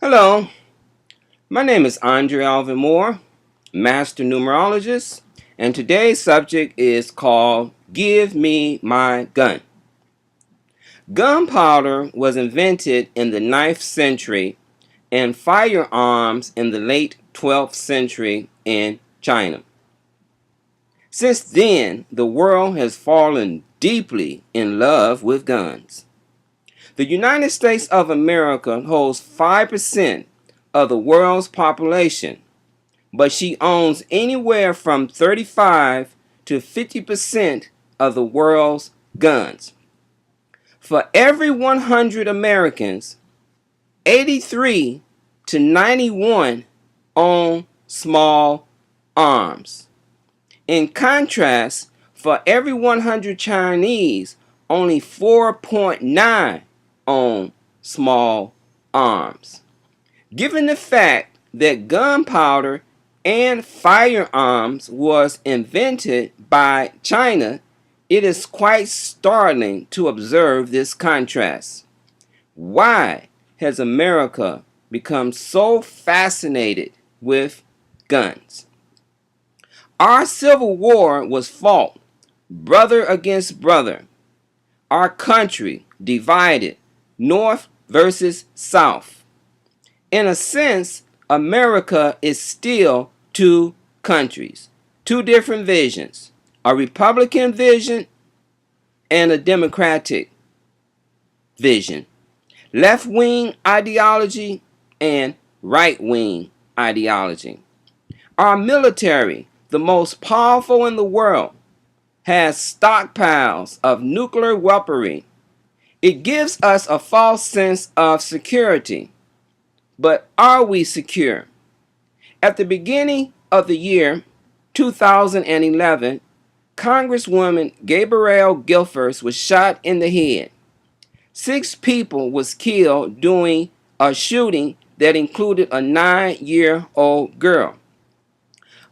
Hello, my name is Andre Alvin Moore, Master Numerologist, and today's subject is called Give Me My Gun. Gunpowder was invented in the 9th century and firearms in the late 12th century in China. Since then, the world has fallen deeply in love with guns. The United States of America holds 5% of the world's population, but she owns anywhere from 35 to 50% of the world's guns. For every 100 Americans, 83 to 91 own small arms. In contrast, for every 100 Chinese, only 4.9 own small arms. Given the fact that gunpowder and firearms was invented by China, it is quite startling to observe this contrast. Why has America become so fascinated with guns? Our Civil War was fought brother against brother. Our country divided, North versus South. In a sense, America is still two countries, two different visions, a Republican vision and a Democratic vision, left-wing ideology and right-wing ideology. Our military, the most powerful in the world, has stockpiles of nuclear weaponry. It gives us a false sense of security. But are we secure? At the beginning of the year 2011, Congresswoman Gabrielle Giffords was shot in the head. 6 people was killed during a shooting that included a 9-year-old girl.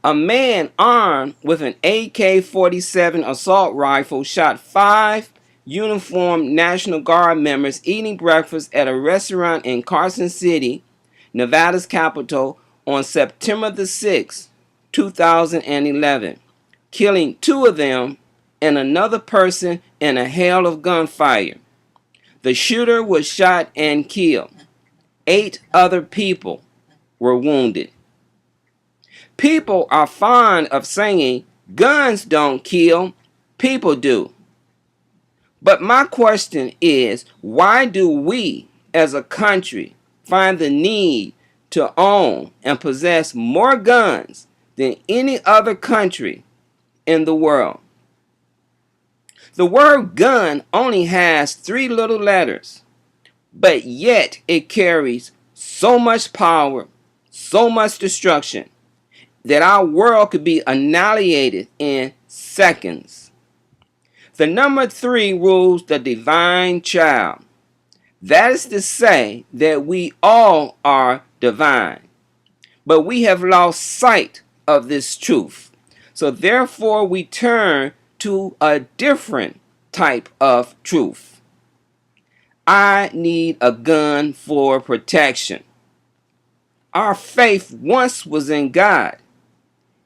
A man armed with an AK-47 assault rifle shot 5 uniformed National Guard members eating breakfast at a restaurant in Carson City, Nevada's capital, on September the 6th, 2011, killing 2 of them and another person in a hail of gunfire. The shooter was shot and killed. 8 other people were wounded. People are fond of saying guns don't kill, people do. But my question is, why do we as a country find the need to own and possess more guns than any other country in the world? The word gun only has 3 little letters, but yet it carries so much power, so much destruction, that our world could be annihilated in seconds. The number 3 rules the divine child. That is to say that we all are divine, but we have lost sight of this truth. So therefore we turn to a different type of truth. I need a gun for protection. Our faith once was in God.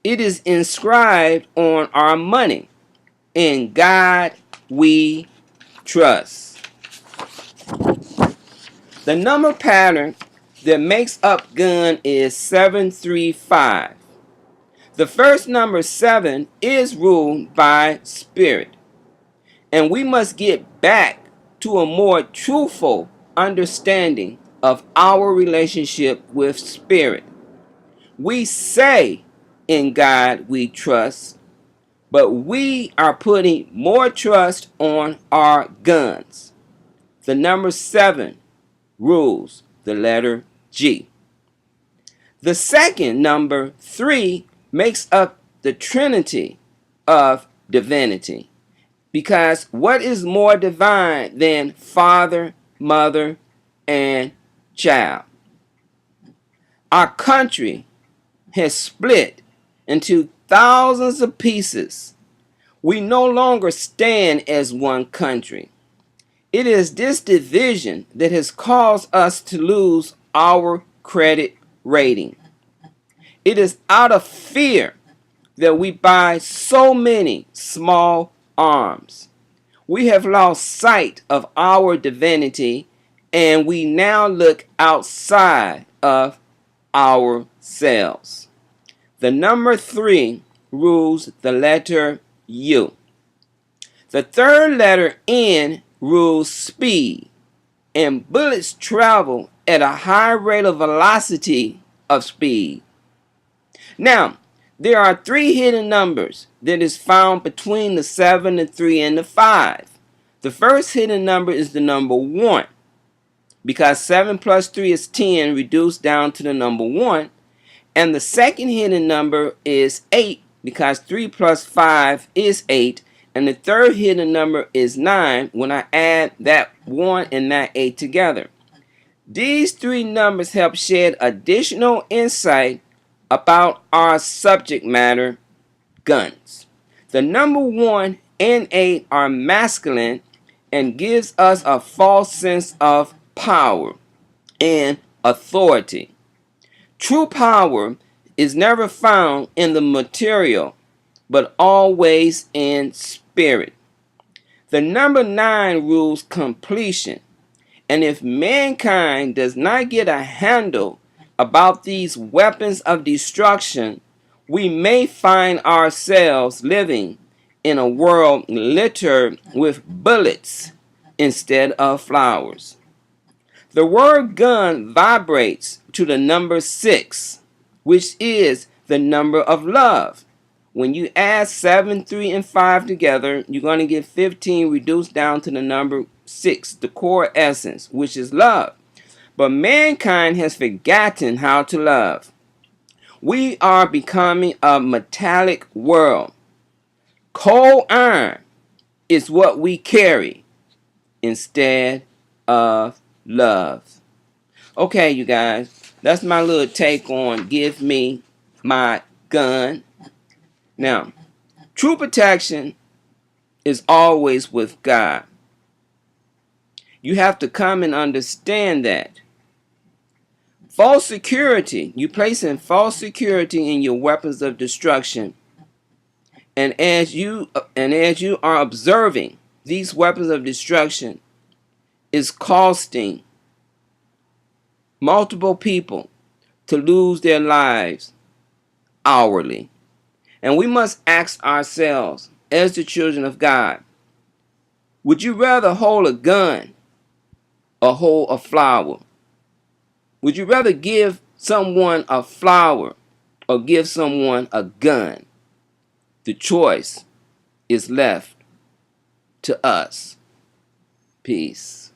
It is inscribed on our money. In God we trust. The number pattern that makes up gun is 735. The first number 7 is ruled by spirit, and we must get back to a more truthful understanding of our relationship with spirit. We say in God we trust, but we are putting more trust on our guns. The number 7 rules the letter G. The second number 3 makes up the trinity of divinity, because what is more divine than father, mother, and child? Our country has split into thousands of pieces. We no longer stand as one country. It is this division that has caused us to lose our credit rating. It is out of fear that we buy so many small arms. We have lost sight of our divinity, and we now look outside of ourselves. The number 3 rules the letter U. The third letter N rules speed, and bullets travel at a high rate of velocity of speed. Now, there are 3 hidden numbers that is found between the 7, the 3, and the 5. The first hidden number is the number 1, because 7 plus 3 is 10, reduced down to the number 1. And the second hidden number is 8, because 3 plus 5 is 8. And the third hidden number is 9 when I add that 1 and that 8 together. These 3 numbers help shed additional insight about our subject matter, guns. The number 1 and 8 are masculine and gives us a false sense of power and authority. True power is never found in the material, but always in spirit. The number 9 rules completion, and if mankind does not get a handle about these weapons of destruction, we may find ourselves living in a world littered with bullets instead of flowers. The word gun vibrates to the number 6, which is the number of love. When you add 7, 3, and 5 together, you're going to get 15 reduced down to the number 6, the core essence, which is love. But mankind has forgotten how to love. We are becoming a metallic world. Cold iron is what we carry instead of love. Okay, you guys, that's my little take on Give Me My Gun. Now, true protection is always with God. You have to come and understand that. False security, you place in false security in your weapons of destruction. And as you are observing these weapons of destruction, is costing multiple people to lose their lives hourly. And we must ask ourselves, as the children of God, would you rather hold a gun or hold a flower? Would you rather give someone a flower or give someone a gun? The choice is left to us. Peace.